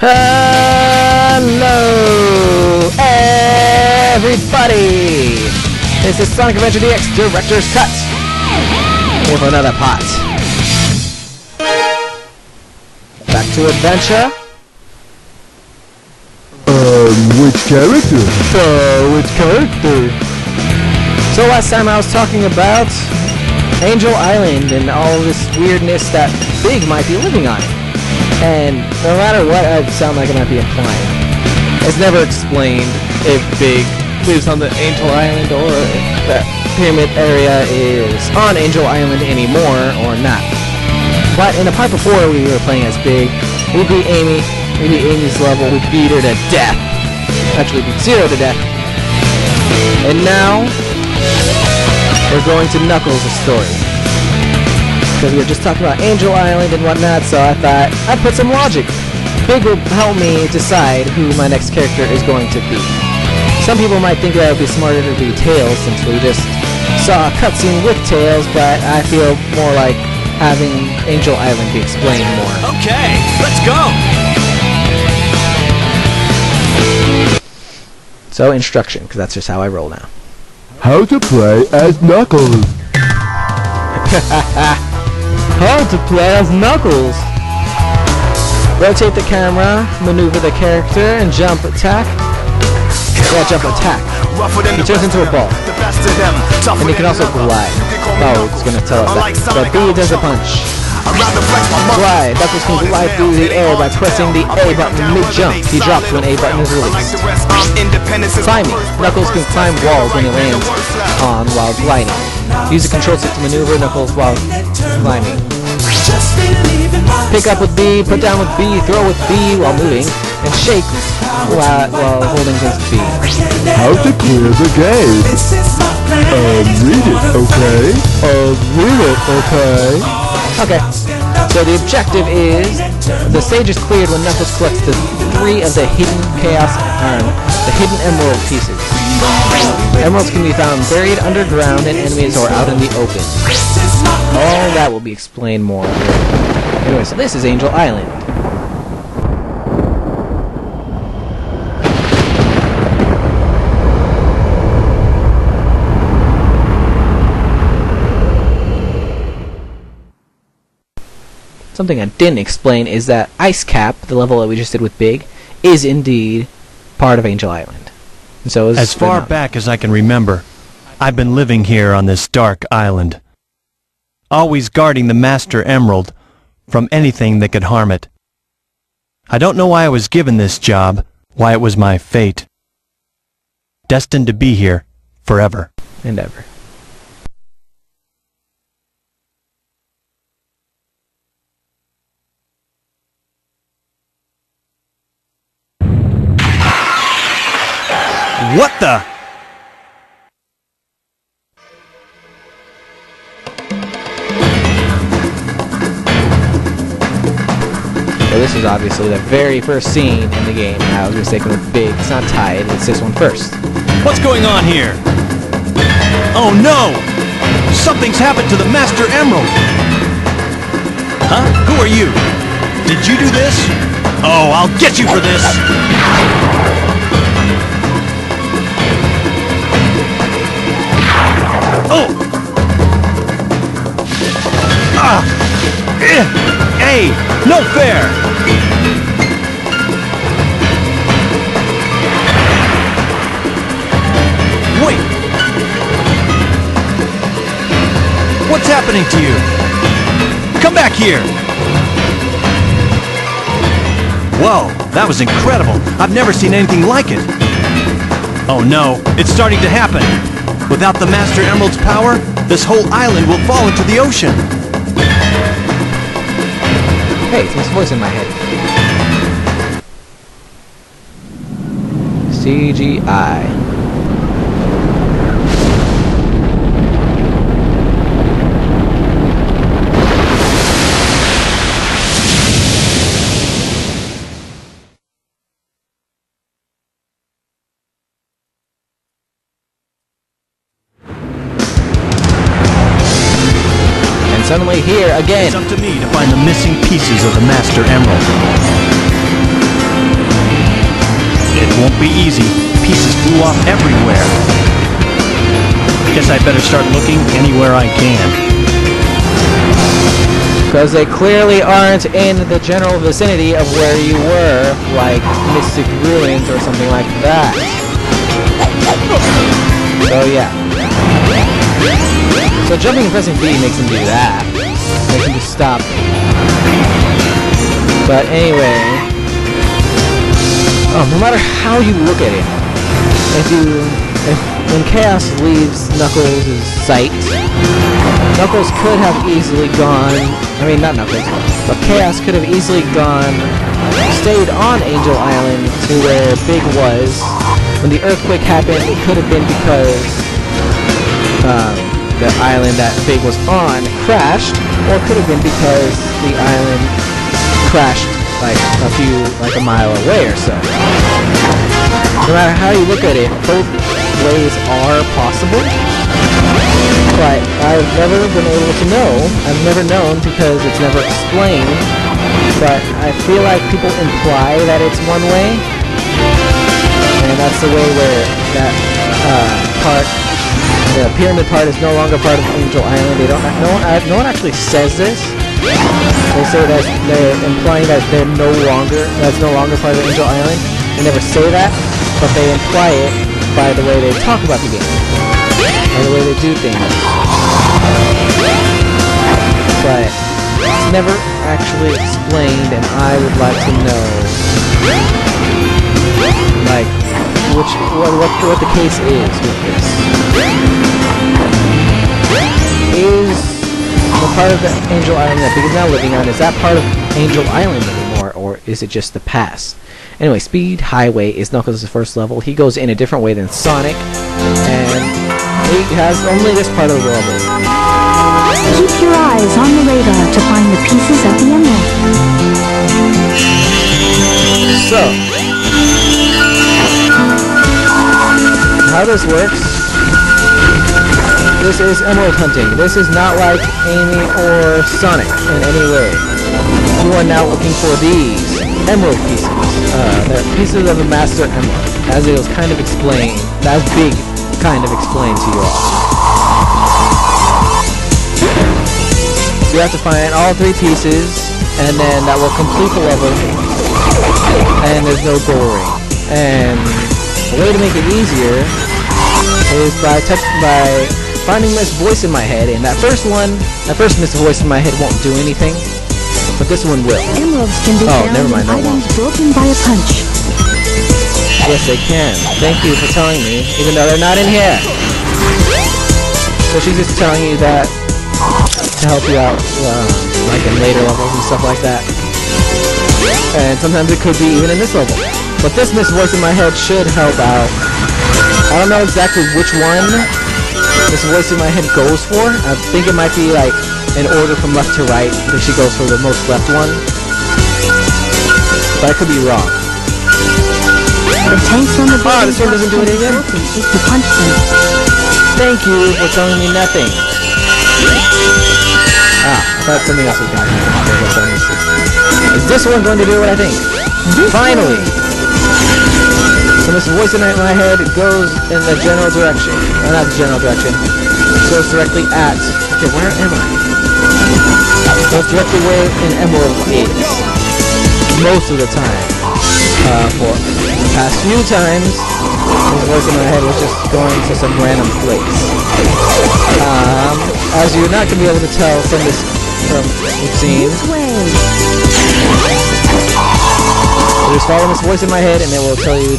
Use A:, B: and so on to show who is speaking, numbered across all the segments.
A: Hello, everybody! This is Sonic Adventure DX Director's Cut. Here for another pot. Back to adventure.
B: Which character?
A: Which character? So last time I was talking about Angel Island and all this weirdness that Big might be living on it. And no matter what I sound like I might be implying, it's never explained if Big lives on the Angel Island or if that pyramid area is on Angel Island anymore or not. But in the part before we were playing as Big, we beat Amy, we beat Amy's level, we beat her to death. Actually beat Zero to death. And now, we're going to Knuckles' story. Because we were just talking about Angel Island and whatnot, so I thought I'd put some logic. Big will help me decide who my next character is going to be. Some people might think that it would be smarter to be Tails, since we just saw a cutscene with Tails, but I feel more like having Angel Island be explained more.
C: Okay, let's go!
A: So, instruction, because that's just how I roll now.
B: How to play as Knuckles.
A: How to play as Knuckles! Rotate the camera, maneuver the character, and jump attack. Yeah, jump attack. He turns into a ball. And he can also glide. Oh, it's gonna tell us that. But B does a punch. Glide. Knuckles can glide through the air by pressing the A button mid-jump. He drops when A button is released. Climbing. Knuckles can climb walls when he lands on while gliding. Use the control stick to maneuver Knuckles while climbing. Pick up with B, put down with B, throw with B while moving, and shake while holding his B.
B: How to clear the game. Read it, okay? Read it, okay?
A: Okay. So the objective is the stage is cleared when Knuckles collects the 3 of the hidden the hidden emerald pieces. Emeralds can be found buried underground in enemies or out in the open. All that will be explained more. Anyway, so this is Angel Island. Something I didn't explain is that Ice Cap, the level that we just did with Big, is indeed part of Angel Island. And so
C: as far back as I can remember, I've been living here on this dark island, always guarding the Master Emerald from anything that could harm it. I don't know why I was given this job, why it was my fate. Destined to be here forever
A: and ever.
C: What the?
A: So this is obviously the very first scene in the game. I was mistaken with Big. It's not tied. It's this one first.
C: What's going on here? Oh no! Something's happened to the Master Emerald! Huh? Who are you? Did you do this? Oh, I'll get you for this! Oh! Ah! Hey! No fair! Wait! What's happening to you? Come back here! Whoa, that was incredible! I've never seen anything like it! Oh no, it's starting to happen! Without the Master Emerald's power, this whole island will fall into the ocean.
A: Hey, it's this voice in my head. CGI. Suddenly here again.
C: It's up to me to find the missing pieces of the Master Emerald. be easy. Pieces flew off everywhere. Guess I better start looking anywhere I can.
A: Because they clearly aren't in the general vicinity of where you were, like Mystic Ruins or something like that. So yeah. So jumping and pressing B makes them do that. Makes them just stop. But anyway, no matter how you look at it, when Chaos leaves Knuckles' sight, Knuckles could have easily gone, I mean not Knuckles, but Chaos could have easily gone, stayed on Angel Island to where Big was. When the earthquake happened, it could have been because the island that Big was on crashed, or it could have been because the island crashed like a mile away or so. No matter how you look at it, both ways are possible, but I've never been able to know. I've never known because it's never explained, but I feel like people imply that it's one way, and that's the way where that part, the pyramid part, is no longer part of Angel Island. They don't. No one actually says this. They say that they're implying that that's no longer part of Angel Island. They never say that, but they imply it by the way they talk about the game, by the way they do things. But it's never actually explained, and I would like to know, like, what the case is with this. Is the part of the Angel Island that Big is now living on, is that part of Angel Island anymore, or is it just the past? Anyway, Speed Highway is Knuckles' first level. He goes in a different way than Sonic, and he has only this part of the level.
D: Keep your eyes on the radar to find the pieces of the emerald.
A: So, how this works, this is emerald hunting. This is not like Amy or Sonic in any way. You are now looking for these emerald pieces. They're pieces of the Master Emerald, as it was kind of explained, as Big kind of explained to you all. So you have to find all 3 pieces, and then that will complete the level, and there's no goal ring. And the way to make it easier is by finding this voice in my head, and that first Mr. Voice in my head won't do anything, but this one will.
D: Emeralds can be found
A: never mind,
D: in items broken by a punch.
A: Yes, they can. Thank you for telling me, even though they're not in here. So she's just telling you that to help you out, like in later levels and stuff like that. And sometimes it could be even in this level. But this Miss Voice in my head should help out. I don't know exactly which one this voice in my head goes for. I think it might be like in order from left to right. I think she goes for the most left one. But I could be wrong.
D: The tanks on the building
A: this one doesn't do it again?
D: is to punch them.
A: Thank you for telling me nothing. I thought something else was going to happen. Is this one going to do what I think? Finally! So this voice in my head goes in the general direction. Not the general direction. It goes directly at... Okay, where am I? It goes directly where an emerald is. Most of the time. For the past few times, this voice in my head was just going to some random place. As you're not going to be able to tell from this scene, so just follow this voice in my head and it will tell you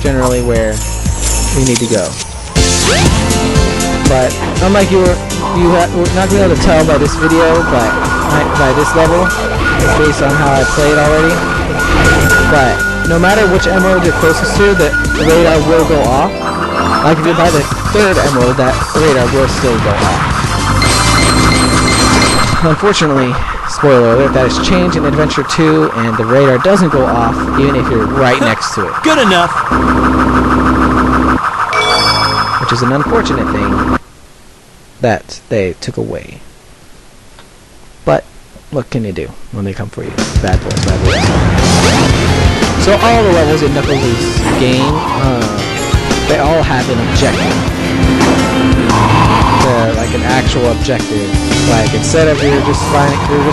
A: generally where you need to go. But unlike you're not going to be able to tell by this video, but by this level, based on how I played already. But no matter which emerald you're closest to, the radar will go off. Like if you buy the 3rd emerald, that radar will still go off. Unfortunately, spoiler alert, that has changed in Adventure 2, and the radar doesn't go off even if you're right next to it.
C: Good enough!
A: Which is an unfortunate thing that they took away. But what can you do when they come for you? Bad boys, bad boys. So all the levels in Knuckles' game, they all have an objective. Like an actual objective. Like instead of you're just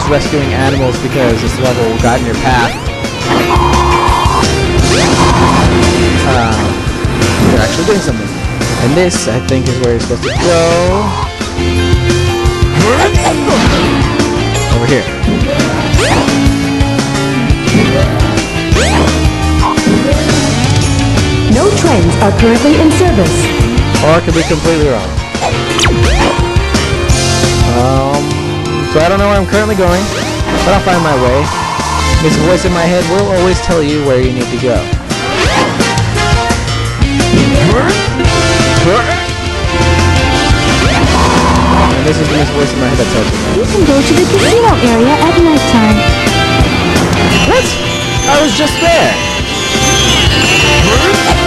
A: rescuing animals because this level got in your path, you're actually doing something. And this, I think, is where you're supposed to go. Over here.
D: No trains are currently in service.
A: Or I could be completely wrong. So I don't know where I'm currently going, but I'll find my way. This voice in my head will always tell you where you need to go. And this is this voice in my head that tells you.
D: You can go to the casino area at nighttime.
A: What? I was just there!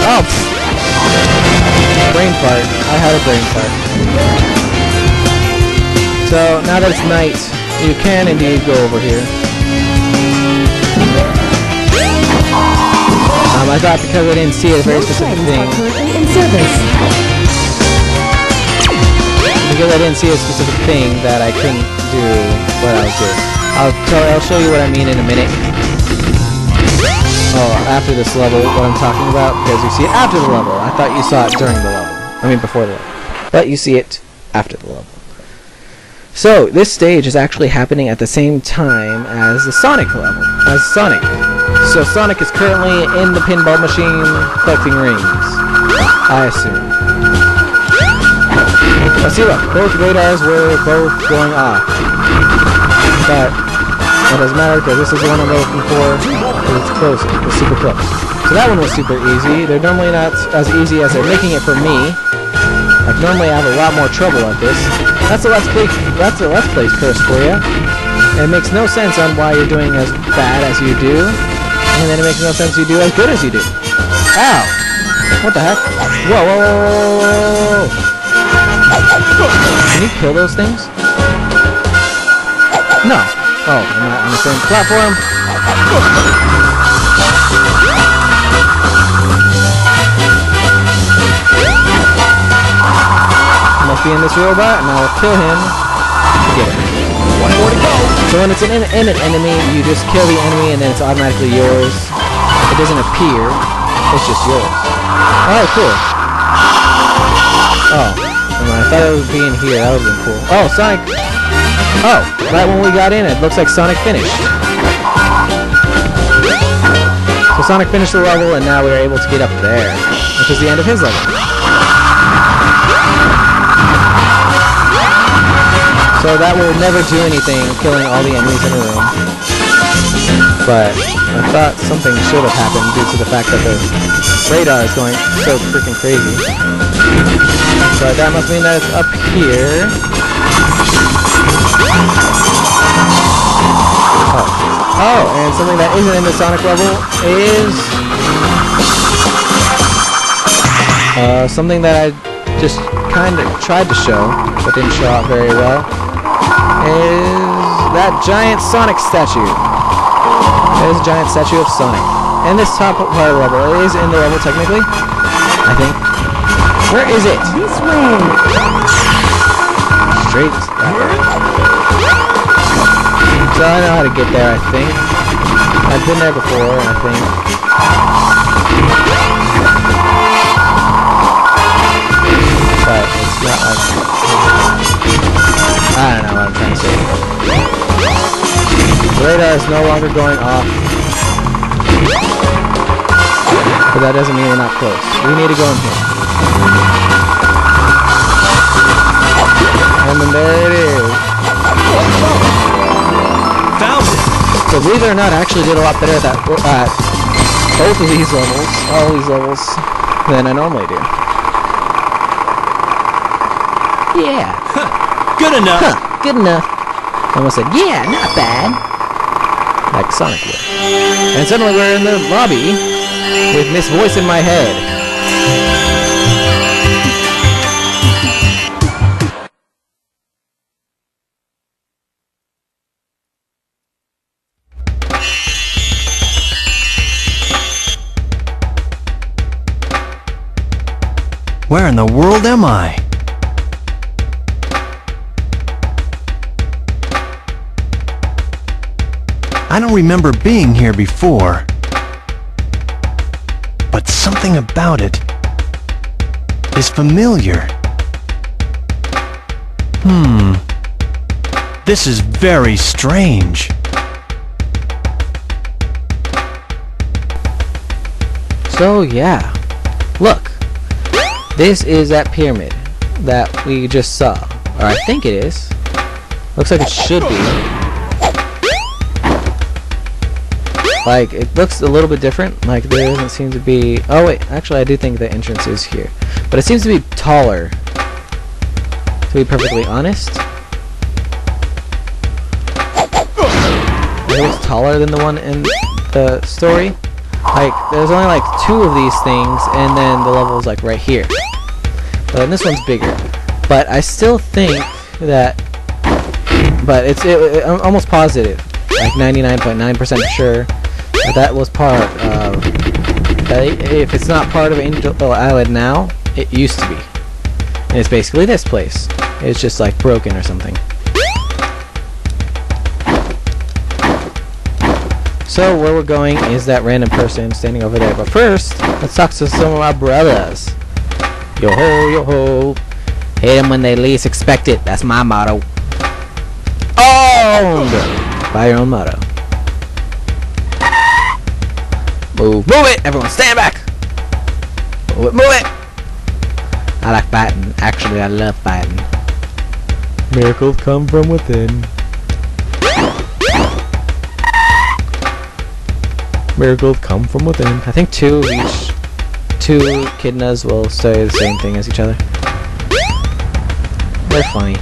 A: Oh, brain fart. I had a brain fart. So, now that it's night, you can indeed go over here. I thought because I didn't see a very specific thing. Because I didn't see a specific thing that I couldn't do what I was doing. I'll show you what I mean in a minute. Oh, after this level, what I'm talking about, because you see it after the level. I thought you saw it during the level. I mean before the level. But you see it after the level. So, this stage is actually happening at the same time as the Sonic level. As Sonic. So Sonic is currently in the pinball machine collecting rings. I assume. Now see, look, both radars were both going off. But it doesn't matter because this is the one I'm looking for. It's close. It's super close. So that one was super easy. They're normally not as easy as they're making it for me. Like normally I have a lot more trouble at this. That's a Let's Play curse for you. And it makes no sense on why you're doing as bad as you do. And then it makes no sense you do as good as you do. Ow! What the heck? Whoa, whoa, whoa, whoa, whoa. Can you kill those things? No. Oh, I'm not on the same platform. Must be in this robot, and I'll kill him to get it. 1 more to go! So when it's an enemy, you just kill the enemy, and then it's automatically yours. It doesn't appear, it's just yours. Alright, cool. Oh, I thought it would be in here, that would have been cool. Oh, Sonic! Oh, right when we got in, it looks like Sonic finished. So Sonic finished the level, and now we are able to get up there, which is the end of his level. So that will never do anything, killing all the enemies in a room. But I thought something should have happened due to the fact that the radar is going so freaking crazy. So that must mean that it's up here. Oh, and something that isn't in the Sonic level is something that I just kind of tried to show, but didn't show out very well, is that giant Sonic statue. There's a giant statue of Sonic. And this top part of the level is in the level technically, I think. Where is it?
D: This way.
A: Straight that way. So I know how to get there, I think. I've been there before, I think. But it's not like... I don't know what I'm trying to say. The radar is no longer going off. But that doesn't mean we're not close. We need to go in here. And then there it is.
C: Found it!
A: So believe it or not, I actually did a lot better at both of these levels, all these levels, than I normally do. Yeah.
C: Good enough!
A: Huh, good enough. I almost said, yeah, not bad. Like Sonic would. And suddenly we're in the lobby with this voice in my head.
C: Where in the world am I? I don't remember being here before. But something about it is familiar. This is very strange.
A: So yeah, look, this is that pyramid that we just saw, or I think it is. Looks like it should be. Like, it looks a little bit different. Like, there doesn't seem to be... Oh wait, actually I do think the entrance is here, but it seems to be taller, to be perfectly honest. It looks taller than the one in the story. Like, there's only like 2 of these things, and then the level is like right here. But then this one's bigger. But I still think that... But I'm almost positive, like 99.9% sure, that that was part of... if it's not part of Angel Island now, it used to be. And it's basically this place. It's just like broken or something. So where we're going is that random person standing over there. But first, let's talk to some of my brothers. Yo ho, yo ho. Hit them when they least expect it. That's my motto. Owned by your own motto. Move it! Everyone stand back! Move it! I like fighting. Actually, I love fighting. Miracles come from within. Miracles come from within. I think 2 of each. 2 echidnas will say the same thing as each other. They're funny.